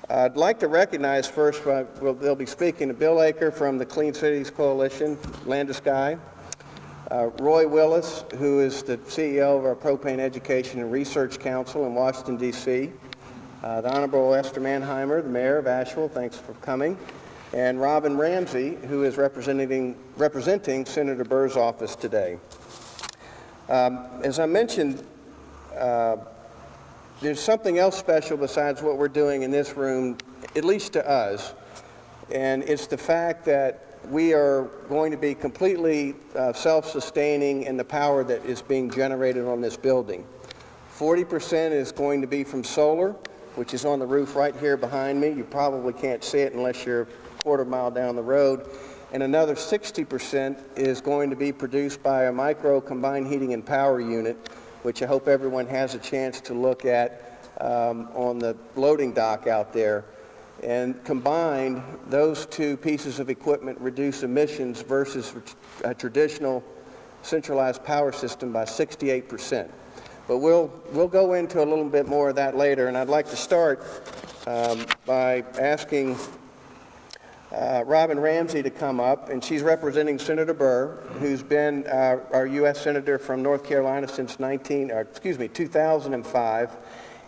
I'd like to recognize first, they'll be speaking to Bill Aker from the Clean Cities Coalition, Land to Sky, Roy Willis, who is the CEO of our Propane Education and Research Council in Washington, D.C., the Honorable Esther Manheimer, the Mayor of Asheville, thanks for coming, and Robin Ramsey, who is representing Senator Burr's office today. As I mentioned, there's something else special besides what we're doing in this room, at least to us, and it's the fact that we are going to be completely self-sustaining in the power that is being generated on this building. 40% is going to be from solar, which is on the roof right here behind me. You probably can't see it unless you're a quarter mile down the road. And another 60% is going to be produced by a micro combined heating and power unit, which I hope everyone has a chance to look at on the loading dock out there. And combined, those two pieces of equipment reduce emissions versus a traditional centralized power system by 68%. But we'll go into a little bit more of that later, and I'd like to start by asking Robin Ramsey to come up, and she's representing Senator Burr, who's been our U.S. Senator from North Carolina since 2005,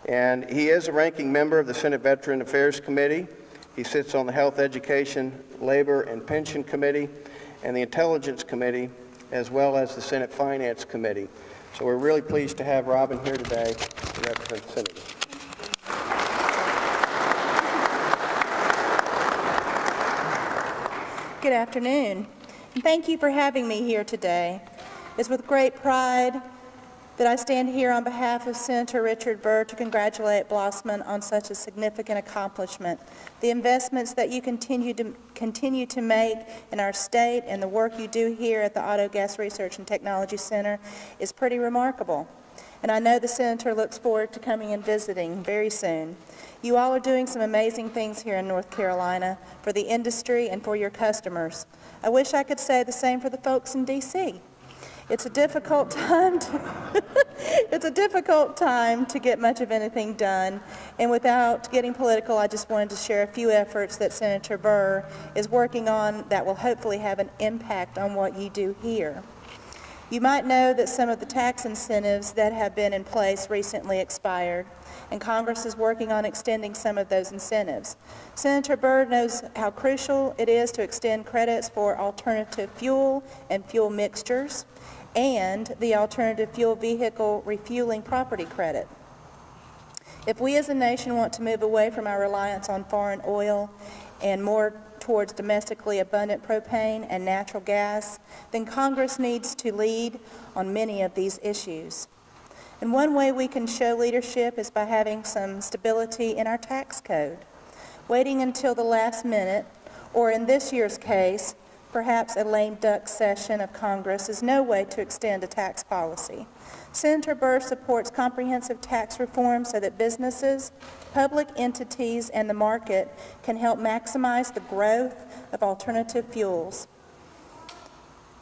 and he is a ranking member of the Senate Veteran Affairs Committee. He sits on the Health, Education, Labor, and Pension Committee, and the Intelligence Committee, as well as the Senate Finance Committee. So we're really pleased to have Robin here today to represent the Senator. Good afternoon, and thank you for having me here today. It's with great pride that I stand here on behalf of Senator Richard Burr to congratulate Blossman on such a significant accomplishment. The investments that you continue to make in our state and the work you do here at the Autogas Research and Technology Center is pretty remarkable. And I know the Senator looks forward to coming and visiting very soon. You all are doing some amazing things here in North Carolina for the industry and for your customers. I wish I could say the same for the folks in D.C. It's a difficult time to get much of anything done, and without getting political, I just wanted to share a few efforts that Senator Burr is working on that will hopefully have an impact on what you do here. You might know that some of the tax incentives that have been in place recently expired, and Congress is working on extending some of those incentives. Senator Burr knows how crucial it is to extend credits for alternative fuel and fuel mixtures, and the alternative fuel vehicle refueling property credit. If we as a nation want to move away from our reliance on foreign oil and more towards domestically abundant propane and natural gas, then Congress needs to lead on many of these issues. And one way we can show leadership is by having some stability in our tax code. Waiting until the last minute, or in this year's case, perhaps a lame duck session of Congress, is no way to extend a tax policy. Senator Burr supports comprehensive tax reform so that businesses, public entities, and the market can help maximize the growth of alternative fuels.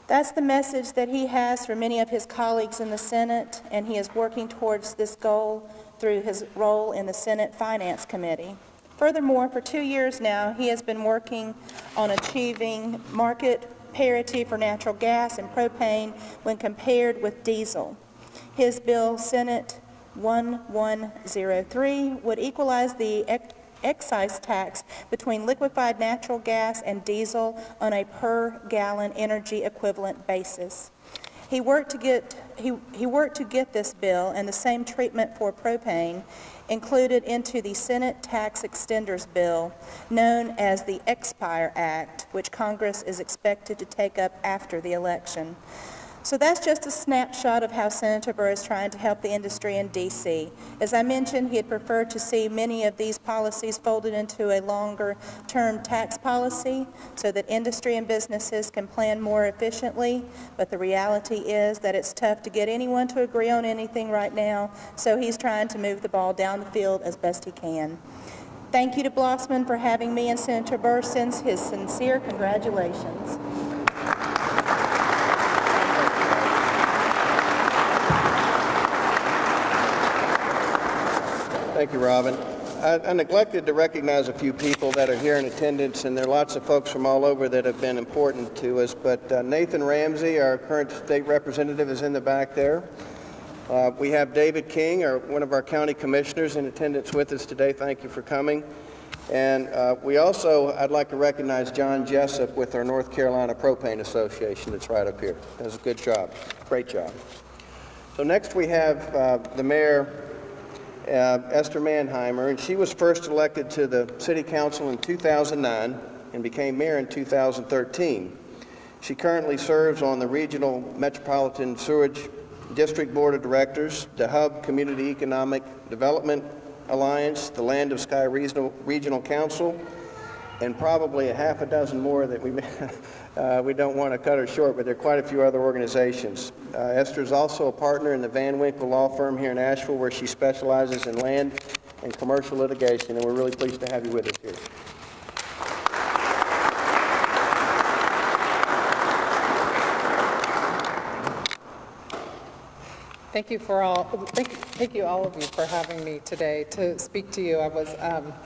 That's the message that he has for many of his colleagues in the Senate, and he is working towards this goal through his role in the Senate Finance Committee. Furthermore, for 2 years now, he has been working on achieving market parity for natural gas and propane when compared with diesel. His bill, Senate 1103, would equalize the excise tax between liquefied natural gas and diesel on a per-gallon energy equivalent basis. He worked to get this bill and the same treatment for propane included into the Senate Tax Extenders Bill, known as the Expire Act, which Congress is expected to take up after the election. So that's just a snapshot of how Senator Burr is trying to help the industry in D.C. As I mentioned, he'd prefer to see many of these policies folded into a longer-term tax policy so that industry and businesses can plan more efficiently, but the reality is that it's tough to get anyone to agree on anything right now, so he's trying to move the ball down the field as best he can. Thank you to Blossman for having me, and Senator Burr sends his sincere congratulations. Thank you, Robin. I neglected to recognize a few people that are here in attendance, and there are lots of folks from all over that have been important to us, but Nathan Ramsey, our current state representative, is in the back there. We have David King, one of our county commissioners, in attendance with us today. Thank you for coming. And I'd like to recognize John Jessup with our North Carolina Propane Association that's right up here. Does a good job, great job. So next we have the mayor, Esther Mannheimer, and she was first elected to the city council in 2009 and became mayor in 2013. She currently serves on the Regional Metropolitan Sewerage District Board of Directors, the Hub Community Economic Development Alliance, the Land of Sky Regional Council, and probably a half a dozen more that we don't want to cut her short, but there are quite a few other organizations. Esther is also a partner in the Van Winkle Law Firm here in Asheville, where she specializes in land and commercial litigation, and we're really pleased to have you with us here. Thank you all of you for having me today to speak to you. I was,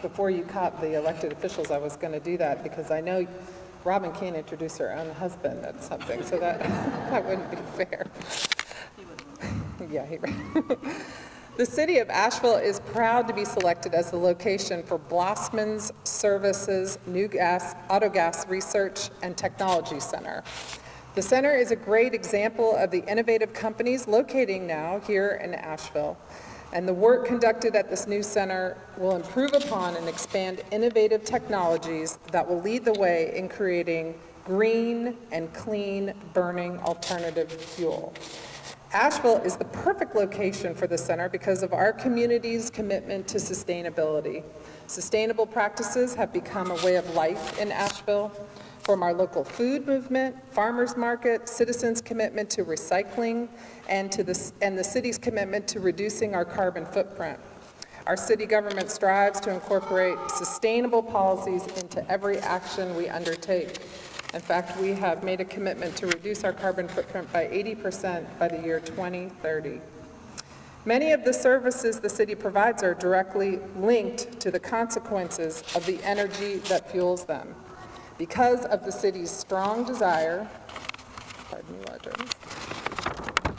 before you caught the elected officials, I was going to do that because I know Robin can't introduce her own husband at something, so that wouldn't be fair. Yeah, The city of Asheville is proud to be selected as the location for Blossman's Services New Autogas Research and Technology Center. The center is a great example of the innovative companies locating now here in Asheville, and the work conducted at this new center will improve upon and expand innovative technologies that will lead the way in creating green and clean burning alternative fuel. Asheville is the perfect location for the center because of our community's commitment to sustainability. Sustainable practices have become a way of life in Asheville. From our local food movement, farmers market, citizens' commitment to recycling, and the city's commitment to reducing our carbon footprint. Our city government strives to incorporate sustainable policies into every action we undertake. In fact, we have made a commitment to reduce our carbon footprint by 80% by the year 2030. Many of the services the city provides are directly linked to the consequences of the energy that fuels them. Because of the city's strong desire,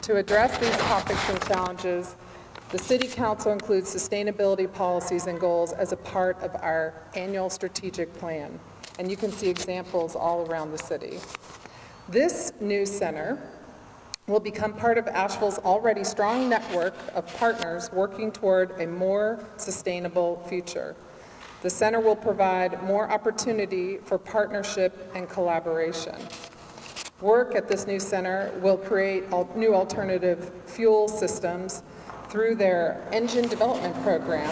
to address these topics and challenges, the City Council includes sustainability policies and goals as a part of our annual strategic plan. And you can see examples all around the city. This new center will become part of Asheville's already strong network of partners working toward a more sustainable future. The center will provide more opportunity for partnership and collaboration. Work at this new center will create new alternative fuel systems through their engine development program,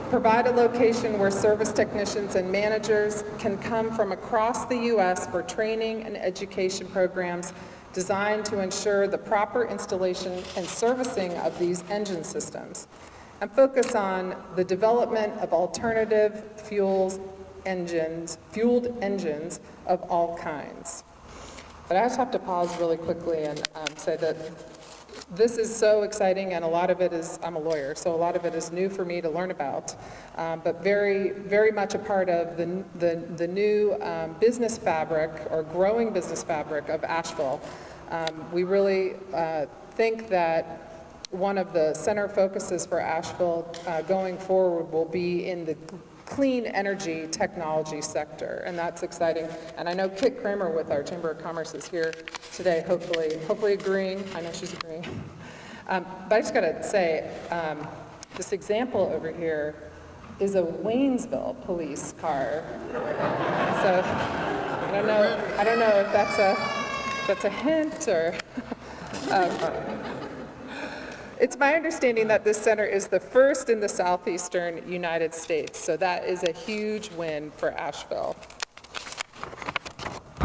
provide a location where service technicians and managers can come from across the U.S. for training and education programs designed to ensure the proper installation and servicing of these engine systems, and focus on the development of alternative fueled engines of all kinds. But I just have to pause really quickly and say that this is so exciting, and a lot of it is, I'm a lawyer, so a lot of it is new for me to learn about, but very, very much a part of the new business fabric, or growing business fabric of Asheville. We really think that one of the center focuses for Asheville going forward will be in the clean energy technology sector, and that's exciting. And I know Kit Kramer with our Chamber of Commerce is here today, hopefully agreeing. I know she's agreeing. But I just got to say, this example over here is a Waynesville police car. So I don't know if that's a hint or. It's my understanding that this center is the first in the southeastern United States, so that is a huge win for Asheville.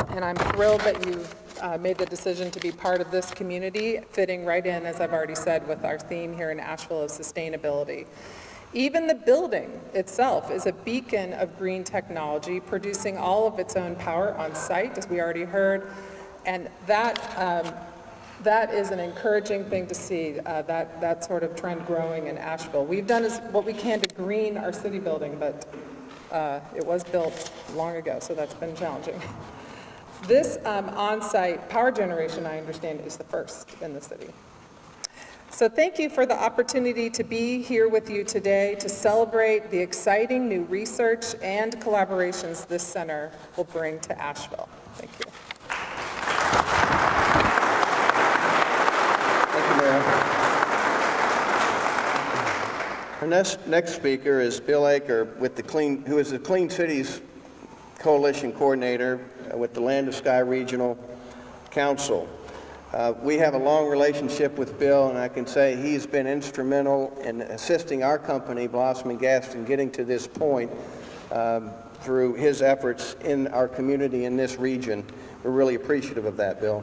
And I'm thrilled that you've made the decision to be part of this community, fitting right in, as I've already said, with our theme here in Asheville of sustainability. Even the building itself is a beacon of green technology, producing all of its own power on site, as we already heard, and that That is an encouraging thing to see, that sort of trend growing in Asheville. We've done what we can to green our city building, but it was built long ago, so that's been challenging. This on-site power generation, I understand, is the first in the city. So thank you for the opportunity to be here with you today to celebrate the exciting new research and collaborations this center will bring to Asheville. Thank you. Thank you, Mayor. Our next speaker is Bill Aker, who is the Clean Cities Coalition Coordinator with the Land of Sky Regional Council. We have a long relationship with Bill, and I can say he's been instrumental in assisting our company, Blossman Gas, in getting to this point through his efforts in our community in this region. We're really appreciative of that, Bill.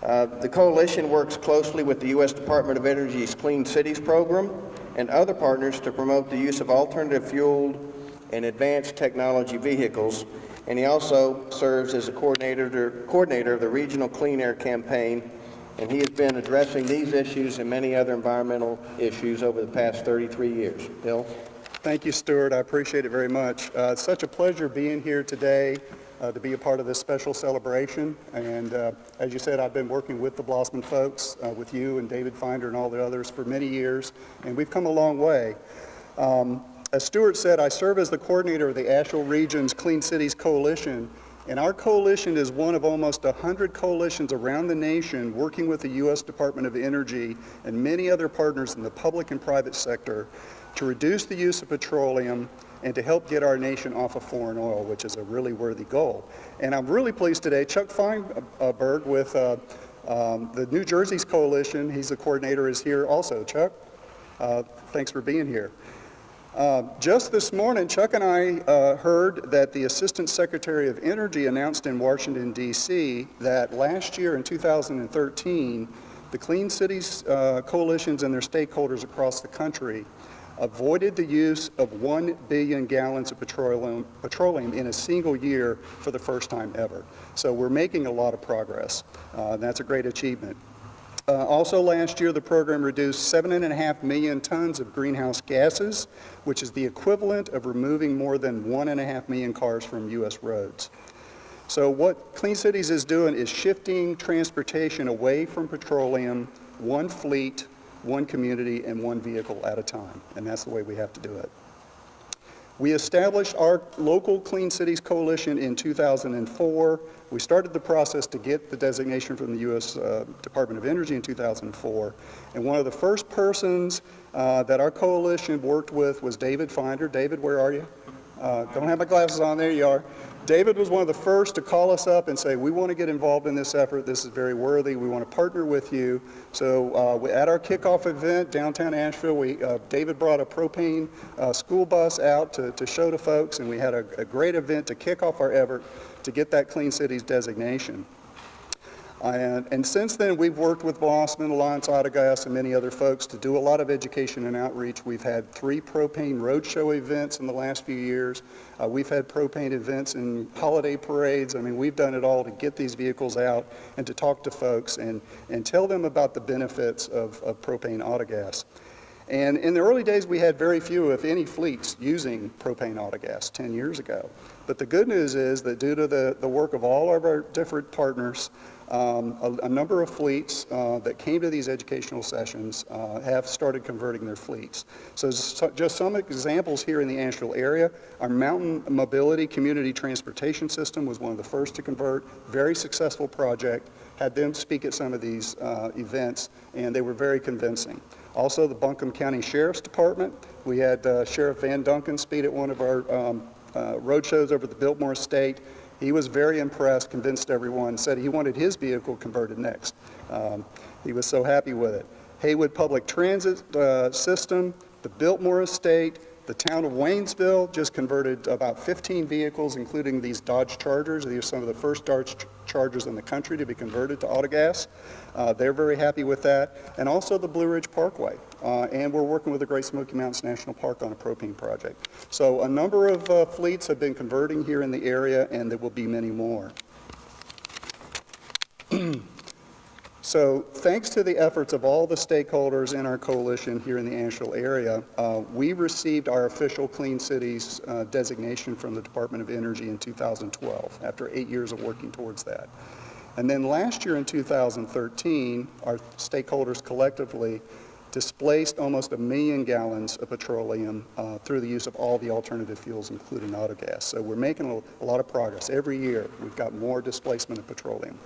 The coalition works closely with the U.S. Department of Energy's Clean Cities program and other partners to promote the use of alternative fueled and advanced technology vehicles, and he also serves as a coordinator of the Regional Clean Air Campaign, and he has been addressing these issues and many other environmental issues over the past 33 years. Bill? Thank you, Stuart. I appreciate it very much. It's such a pleasure being here today to be a part of this special celebration. And as you said, I've been working with the Blossman folks, with you and David Finder and all the others for many years, and we've come a long way. As Stuart said, I serve as the coordinator of the Asheville Region's Clean Cities Coalition, and our coalition is one of almost 100 coalitions around the nation working with the U.S. Department of Energy and many other partners in the public and private sector to reduce the use of petroleum and to help get our nation off of foreign oil, which is a really worthy goal. And I'm really pleased today, Chuck Feinberg with the New Jersey's coalition, he's the coordinator, is here also. Chuck, thanks for being here. Just this morning, Chuck and I heard that the Assistant Secretary of Energy announced in Washington, D.C. that last year in 2013, the Clean Cities coalitions and their stakeholders across the country avoided the use of 1 billion gallons of petroleum in a single year for the first time ever. So we're making a lot of progress. That's a great achievement. Also last year, the program reduced 7.5 million tons of greenhouse gases, which is the equivalent of removing more than 1.5 million cars from U.S. roads. So what Clean Cities is doing is shifting transportation away from petroleum, one fleet, one community, and one vehicle at a time, and that's the way we have to do it. We established our local Clean Cities Coalition in 2004. We started the process to get the designation from the U.S. Department of Energy in 2004. And one of the first persons that our coalition worked with was David Finder. David, where are you? Don't have my glasses on. There you are. David was one of the first to call us up and say, we want to get involved in this effort. This is very worthy. We want to partner with you. So at our kickoff event downtown Asheville, David brought a propane school bus out to show to folks, and we had a great event to kick off our effort to get that Clean Cities designation. And since then, we've worked with Blossman, Alliance Autogas, and many other folks to do a lot of education and outreach. We've had 3 propane roadshow events in the last few years. We've had propane events and holiday parades. I mean, we've done it all to get these vehicles out and to talk to folks and tell them about the benefits of propane autogas. And in the early days, we had very few, if any, fleets using propane autogas 10 years ago. But the good news is that due to the work of all of our different partners, a number of fleets that came to these educational sessions have started converting their fleets. So just some examples here in the Asheville area. Our Mountain Mobility Community Transportation System was one of the first to convert. Very successful project. Had them speak at some of these events, and they were very convincing. Also, the Buncombe County Sheriff's Department. We had Sheriff Van Duncan speak at one of our road shows over at the Biltmore Estate. He was very impressed, convinced everyone, said he wanted his vehicle converted next. He was so happy with it. Haywood Public Transit System, the Biltmore Estate, the town of Waynesville just converted about 15 vehicles, including these Dodge Chargers. These are some of the first Dodge Chargers in the country to be converted to autogas. They're very happy with that. And also the Blue Ridge Parkway. And we're working with the Great Smoky Mountains National Park on a propane project. So a number of fleets have been converting here in the area, and there will be many more. So thanks to the efforts of all the stakeholders in our coalition here in the Asheville area, we received our official Clean Cities designation from the Department of Energy in 2012, after 8 years of working towards that. And then last year in 2013, our stakeholders collectively displaced almost 1 million gallons of petroleum through the use of all the alternative fuels, including autogas. So we're making a lot of progress. Every year, we've got more displacement of petroleum.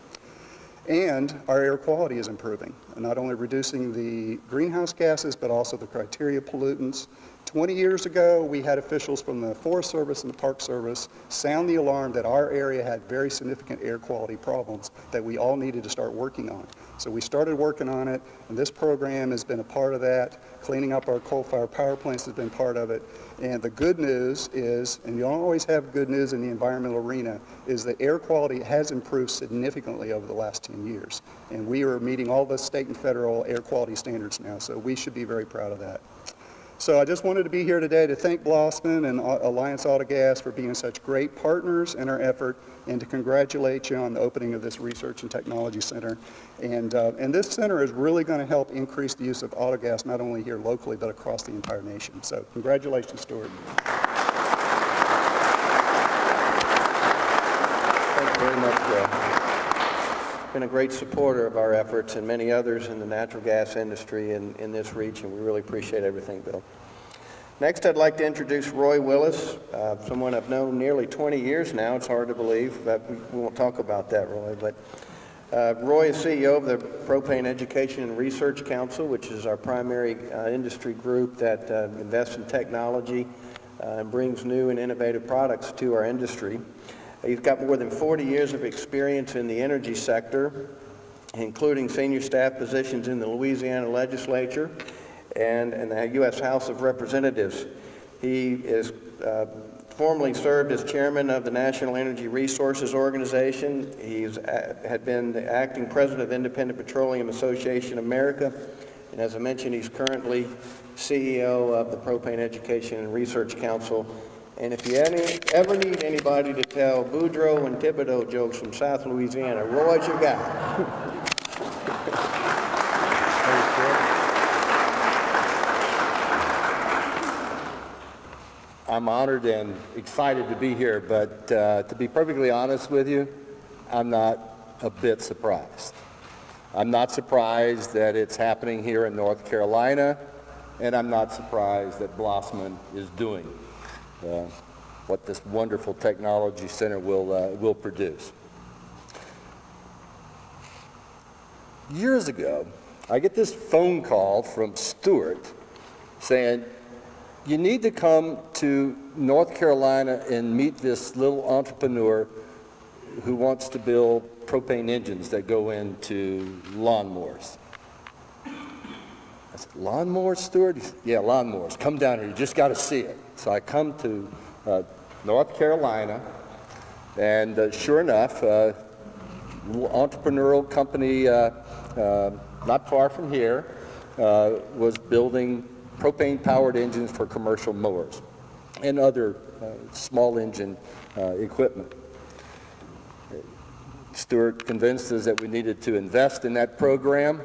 And our air quality is improving, not only reducing the greenhouse gases, but also the criteria pollutants. 20 years ago, we had officials from the Forest Service and the Park Service sound the alarm that our area had very significant air quality problems that we all needed to start working on. So we started working on it, and this program has been a part of that. Cleaning up our coal-fired power plants has been part of it. And the good news is, and you don't always have good news in the environmental arena, is that air quality has improved significantly over the last 10 years. And we are meeting all the state and federal air quality standards now, so we should be very proud of that. So I just wanted to be here today to thank Blossman and Alliance Autogas for being such great partners in our effort, and to congratulate you on the opening of this Research and Technology Center. And this center is really going to help increase the use of autogas, not only here locally, but across the entire nation. So congratulations, Stuart. Thank you very much, Bill. Been a great supporter of our efforts and many others in the natural gas industry in this region. We really appreciate everything, Bill. Next, I'd like to introduce Roy Willis, someone I've known nearly 20 years now. It's hard to believe, but we won't talk about that, Roy. But Roy is CEO of the Propane Education and Research Council, which is our primary industry group that invests in technology and brings new and innovative products to our industry. He's got more than 40 years of experience in the energy sector, including senior staff positions in the Louisiana legislature and in the U.S. House of Representatives. He is formerly served as chairman of the National Energy Resources Organization. He's had been the acting president of Independent Petroleum Association America, and as I mentioned, he's currently CEO of the Propane Education and Research Council. And if you ever need anybody to tell Boudreaux and Thibodeau jokes from South Louisiana, Roy's your guy. I'm honored and excited to be here, but to be perfectly honest with you, I'm not a bit surprised. I'm not surprised that it's happening here in North Carolina, and I'm not surprised that Blossman is doing what this wonderful technology center will produce. Years ago, I get this phone call from Stuart saying, you need to come to North Carolina and meet this little entrepreneur who wants to build propane engines that go into lawnmowers. I said, lawnmowers, Stuart? He said, yeah, lawnmowers. Come down here. You just got to see it. So I come to North Carolina, and sure enough, a little entrepreneurial company not far from here was building propane-powered engines for commercial mowers and other small engine equipment. Stuart convinced us that we needed to invest in that program.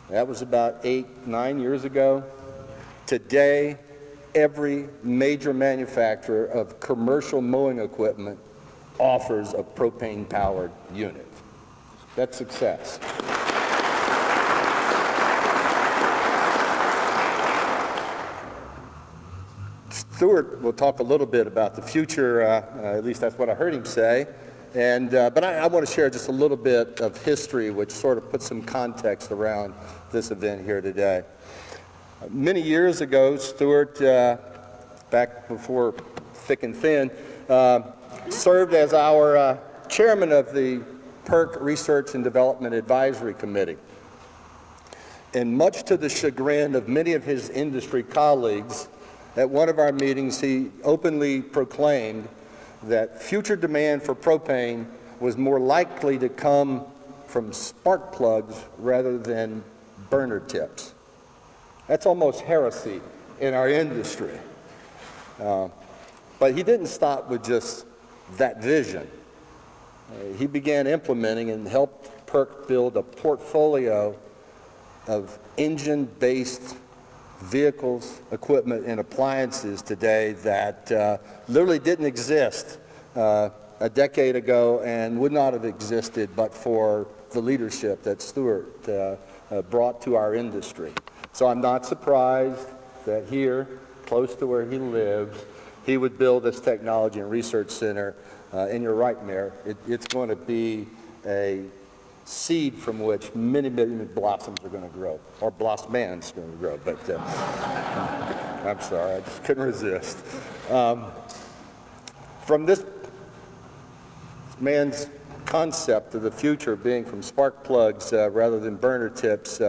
That was about 8-9 years ago. Today, every major manufacturer of commercial mowing equipment offers a propane-powered unit. That's success. Stuart will talk a little bit about the future, at least that's what I heard him say, but I want to share just a little bit of history which sort of puts some context around this event here today. Many years ago, Stuart, back before thick and thin, served as our chairman of the PERC Research and Development Advisory Committee. And much to the chagrin of many of his industry colleagues, at one of our meetings, he openly proclaimed that future demand for propane was more likely to come from spark plugs rather than burner tips. That's almost heresy in our industry. But he didn't stop with just that vision. He began implementing and helped PERC build a portfolio of engine-based vehicles, equipment, and appliances today that literally didn't exist a decade ago and would not have existed but for the leadership that Stuart brought to our industry. So I'm not surprised that here, close to where he lives, he would build this technology and research center. And you're right, Mayor, it's going to be a seed from which many, many blossoms are going to grow, or Blossman's going to grow, but I'm sorry, I just couldn't resist. From this man's concept of the future being from spark plugs rather than burner tips,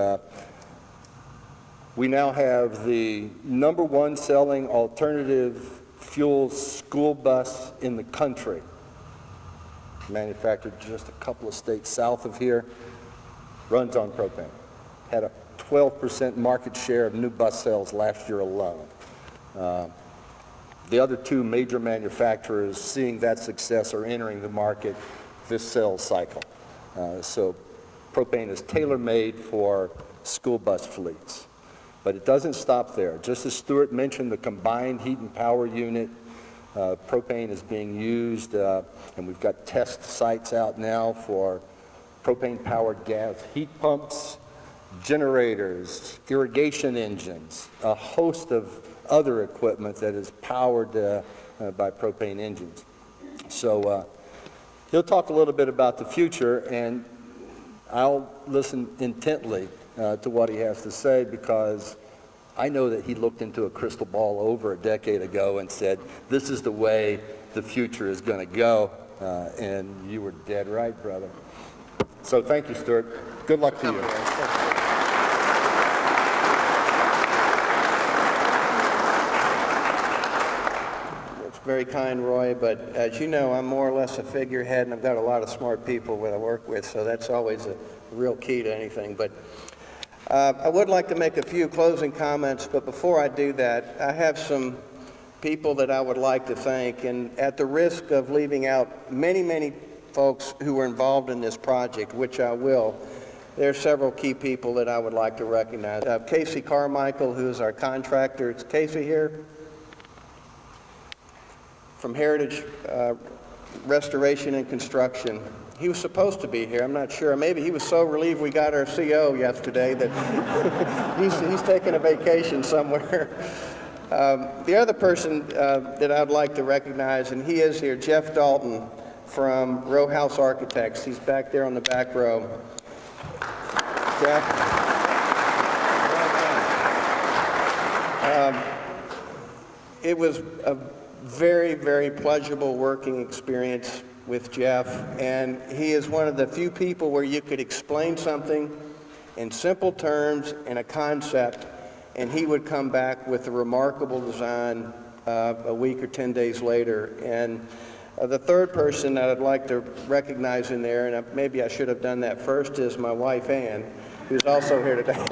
we now have the #1 selling alternative fuel school bus in the country, manufactured just a couple of states south of here, runs on propane. Had a 12% market share of new bus sales last year alone. The other two major manufacturers seeing that success are entering the market this sales cycle. So propane is tailor-made for school bus fleets. But it doesn't stop there. Just as Stuart mentioned, the combined heat and power unit, propane is being used, and we've got test sites out now for propane-powered gas heat pumps, generators, irrigation engines, a host of other equipment that is powered by propane engines. So he'll talk a little bit about the future, and I'll listen intently to what he has to say, because I know that he looked into a crystal ball over a decade ago and said, this is the way the future is going to go, and you were dead right, brother. So thank you, Stuart. Good luck to you. It's very kind, Roy, but as you know, I'm more or less a figurehead, and I've got a lot of smart people that I work with, so that's always a real key to anything. But I would like to make a few closing comments, but before I do that, I have some people that I would like to thank, and at the risk of leaving out many, many folks who were involved in this project, which I will, there are several key people that I would like to recognize. Casey Carmichael, who is our contractor. Is Casey here? From Heritage Restoration and Construction. He was supposed to be here, I'm not sure. Maybe he was so relieved we got our CO yesterday that he's taking a vacation somewhere. The other person that I'd like to recognize, and he is here, Jeff Dalton from Row House Architects. He's back there on the back row. Jeff. It was a very, very pleasurable working experience with Jeff, and he is one of the few people where you could explain something in simple terms and a concept, and he would come back with a remarkable design a week or 10 days later. And the third person that I'd like to recognize in there, and maybe I should have done that first, is my wife, Ann, who's also here today.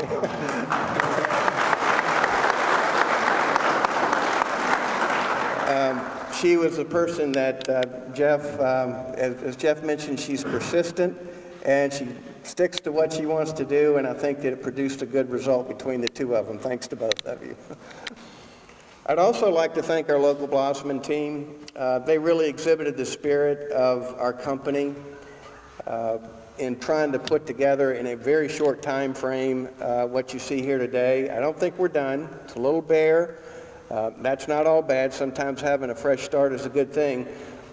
She was the person that Jeff, as Jeff mentioned, she's persistent, and she sticks to what she wants to do, and I think that it produced a good result between the two of them. Thanks to both of you. I'd also like to thank our local Blossman team. They really exhibited the spirit of our company in trying to put together in a very short time frame what you see here today. I don't think we're done. It's a little bare. That's not all bad. Sometimes having a fresh start is a good thing.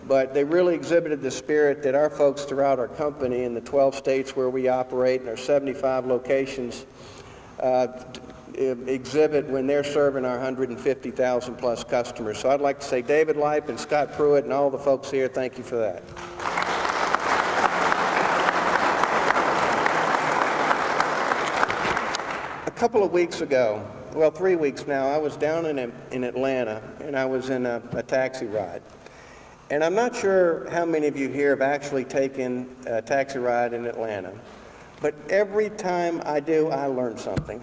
But they really exhibited the spirit that our folks throughout our company in the 12 states where we operate and our 75 locations exhibit when they're serving our 150,000 plus customers. So I'd like to say David Lipe and Scott Pruitt and all the folks here, thank you for that. A couple of weeks ago, well, 3 weeks now, I was down in Atlanta, and I was in a taxi ride. And I'm not sure how many of you here have actually taken a taxi ride in Atlanta, but every time I do, I learn something.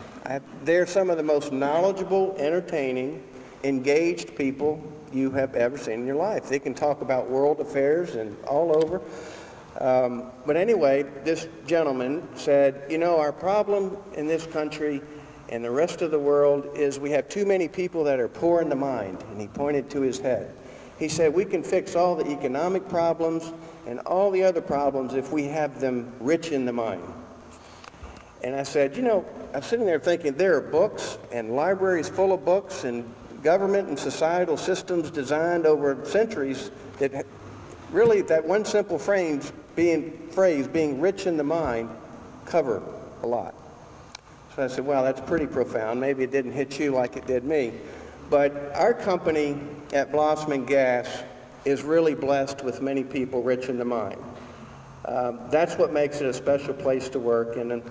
They're some of the most knowledgeable, entertaining, engaged people you have ever seen in your life. They can talk about world affairs and all over. But anyway, this gentleman said, you know, our problem in this country and the rest of the world is we have too many people that are poor in the mind, and he pointed to his head. He said, we can fix all the economic problems and all the other problems if we have them rich in the mind. And I said, you know, I'm sitting there thinking there are books and libraries full of books and government and societal systems designed over centuries that really that one simple phrase being rich in the mind cover a lot. So I said, well, that's pretty profound. Maybe it didn't hit you like it did me. But our company at Blossman Gas is really blessed with many people rich in the mind. That's what makes it a special place to work. And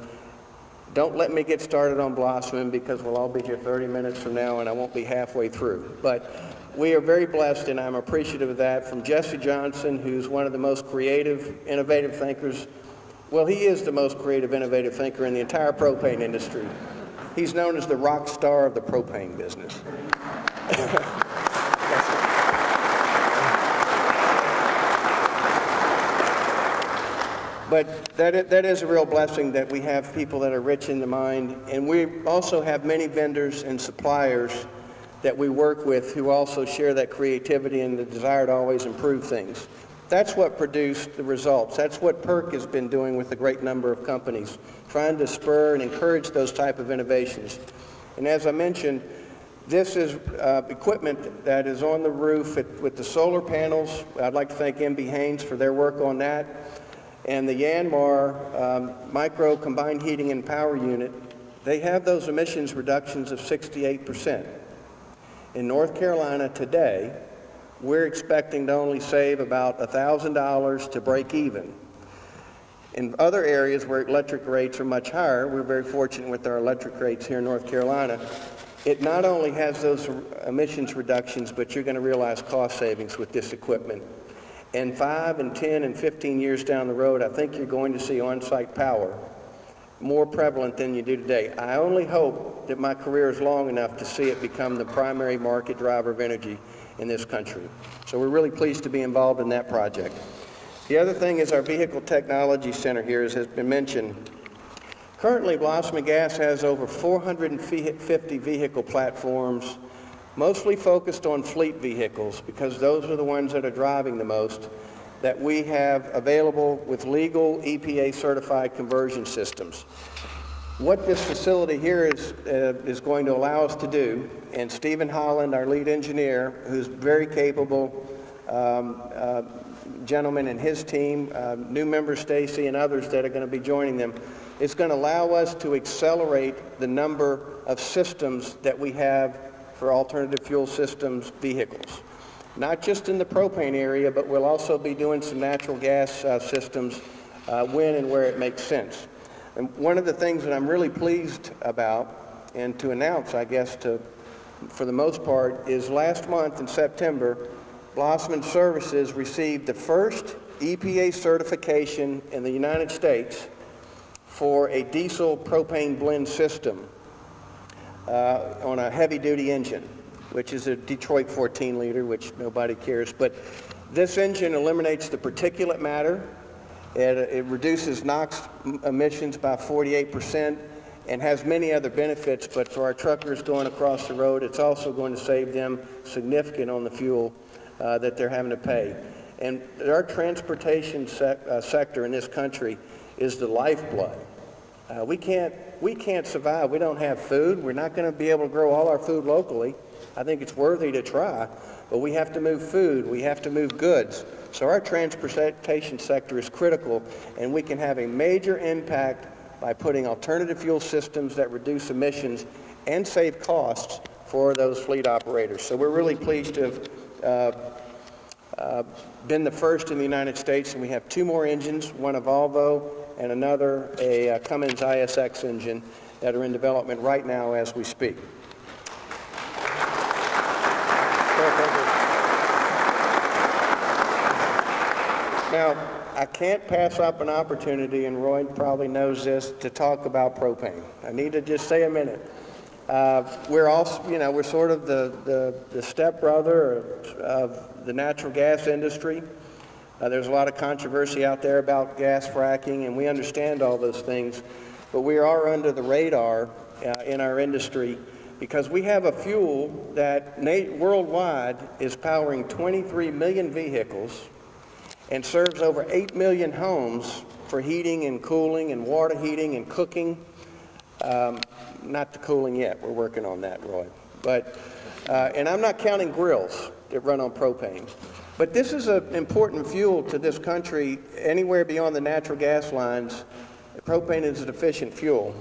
don't let me get started on Blossman because we'll all be here 30 minutes from now and I won't be halfway through. But we are very blessed, and I'm appreciative of that, from Jesse Johnson, who's one of the most creative, innovative thinkers. Well, he is the most creative, innovative thinker in the entire propane industry. He's known as the rock star of the propane business. But that is a real blessing that we have people that are rich in the mind, and we also have many vendors and suppliers that we work with who also share that creativity and the desire to always improve things. That's what produced the results. That's what PERC has been doing with a great number of companies, trying to spur and encourage those type of innovations. And as I mentioned, this is equipment that is on the roof with the solar panels. I'd like to thank MB Haynes for their work on that. And the Yanmar micro combined heating and power unit, they have those emissions reductions of 68%. In North Carolina today, we're expecting to only save about $1,000 to break even. In other areas where electric rates are much higher, we're very fortunate with our electric rates here in North Carolina. It not only has those emissions reductions, but you're going to realize cost savings with this equipment. And 5 and 10 and 15 years down the road, I think you're going to see on-site power more prevalent than you do today. I only hope that my career is long enough to see it become the primary market driver of energy in this country. So we're really pleased to be involved in that project. The other thing is our Vehicle Technology Center here, as has been mentioned. Currently, Blossman Gas has over 450 vehicle platforms, mostly focused on fleet vehicles, because those are the ones that are driving the most, that we have available with legal EPA-certified conversion systems. What this facility here is going to allow us to do, and Stephen Holland, our lead engineer, who's very capable gentleman and his team, new member Stacy and others that are going to be joining them, is going to allow us to accelerate the number of systems that we have for alternative fuel systems vehicles. Not just in the propane area, but we'll also be doing some natural gas systems when and where it makes sense. And one of the things that I'm really pleased about, and to announce, I guess, for the most part, is last month in September, Blossman Services received the first EPA certification in the United States for a diesel propane blend system on a heavy-duty engine, which is a Detroit 14-liter, which nobody cares. But this engine eliminates the particulate matter. It reduces NOx emissions by 48% and has many other benefits. But for our truckers going across the road, it's also going to save them significant on the fuel that they're having to pay. And our transportation sector in this country is the lifeblood. We can't survive. We don't have food. We're not going to be able to grow all our food locally. I think it's worthy to try, but we have to move food. We have to move goods. So our transportation sector is critical, and we can have a major impact by putting alternative fuel systems that reduce emissions and save costs for those fleet operators. So we're really pleased to have been the first in the United States, and we have 2 more engines, one a Volvo and another a Cummins ISX engine that are in development right now as we speak. Now, I can't pass up an opportunity, and Roy probably knows this, to talk about propane. I need to just say a minute. We're also, we're sort of the stepbrother of the natural gas industry. There's a lot of controversy out there about gas fracking, and we understand all those things, but we are under the radar in our industry because we have a fuel that worldwide is powering 23 million vehicles and serves over 8 million homes for heating and cooling and water heating and cooking. Not the cooling yet, we're working on that, Roy. But, and I'm not counting grills that run on propane. But this is an important fuel to this country. Anywhere beyond the natural gas lines, propane is an efficient fuel.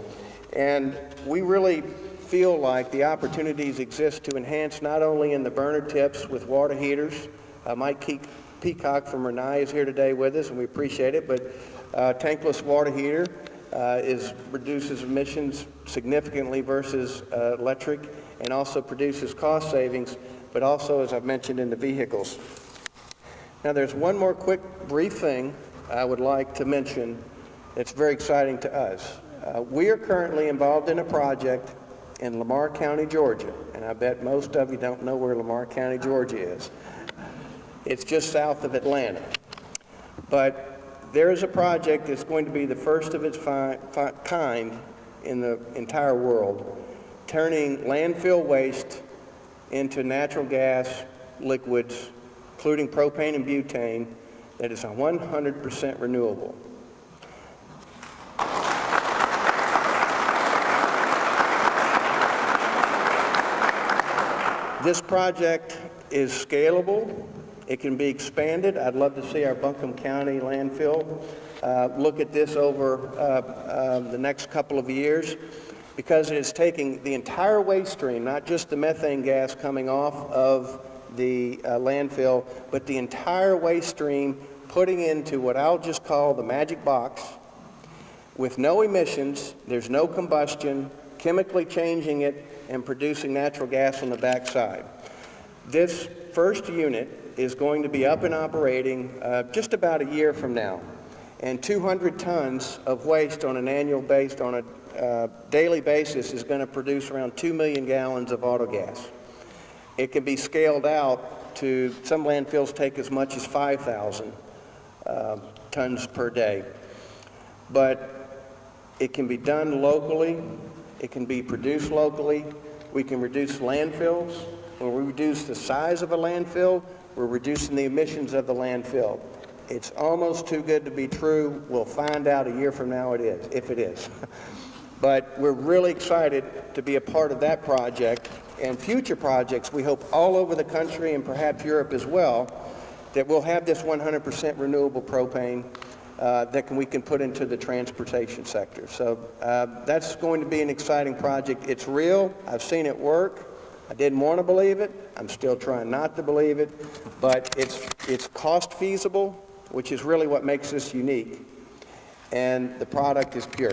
And we really feel like the opportunities exist to enhance not only in the burner tips with water heaters. Mike Peacock from Renai is here today with us, and we appreciate it, but tankless water heater reduces emissions significantly versus electric, and also produces cost savings, but also, as I've mentioned, in the vehicles. Now, there's one more quick, brief thing I would like to mention that's very exciting to us. We are currently involved in a project in Lamar County, Georgia, and I bet most of you don't know where Lamar County, Georgia is. It's just south of Atlanta. But there is a project that's going to be the first of its kind in the entire world, turning landfill waste into natural gas liquids, including propane and butane, that is 100% renewable. This project is scalable. It can be expanded. I'd love to see our Buncombe County landfill look at this over the next couple of years, because it is taking the entire waste stream, not just the methane gas coming off of the landfill, but the entire waste stream, putting into what I'll just call the magic box, with no emissions, there's no combustion, chemically changing it and producing natural gas on the backside. This first unit is going to be up and operating just about a year from now, and 200 tons of waste on an annual basis, on a daily basis, is going to produce around 2 million gallons of autogas. It can be scaled out to, some landfills take as much as 5,000 tons per day. But it can be done locally, it can be produced locally. We can reduce landfills. When we reduce the size of a landfill, we're reducing the emissions of the landfill. It's almost too good to be true. We'll find out a year from now it is, if it is. But we're really excited to be a part of that project and future projects, we hope, all over the country and perhaps Europe as well, that we'll have this 100% renewable propane that we can put into the transportation sector. So that's going to be an exciting project. It's real. I've seen it work. I didn't want to believe it. I'm still trying not to believe it. But it's cost feasible, which is really what makes this unique. And the product is pure.